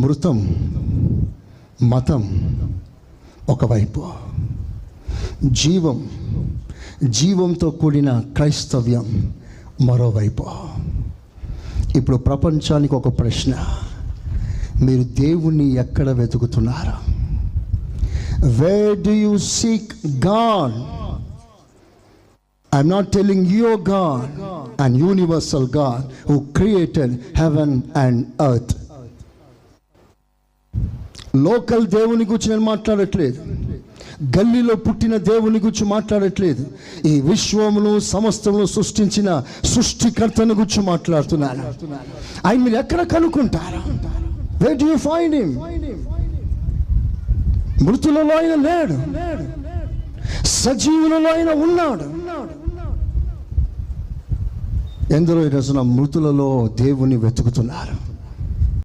మృతం మతం ఒకవైపు, జీవంతో కూడిన క్రైస్తవ్యం మరోవైపు. ఇప్పుడు ప్రపంచానికి ఒక ప్రశ్న, మీరు దేవుణ్ణి ఎక్కడ వెతుకుతున్నారు? Wear do you seek God? I'm not telling you God, an universal God who created heaven and earth. Local దేవుని గురించి నేను మాట్లాడట్లేదు, గల్లీలో పుట్టిన దేవుని గురించి మాట్లాడట్లేదు, ఈ విశ్వమును సమస్తమును సృష్టించిన సృష్టికర్తను గురించి మాట్లాడుతున్నాను. ఆయన మీరు ఎక్కడ కనుక్కుంటారు? Where do you find him? మృతులలో ఆయన లేడు, సజీవులలో ఆయన ఉన్నాడు. ఎందరో ఈ రోజున మృతులలో దేవుని వెతుకుతున్నారు.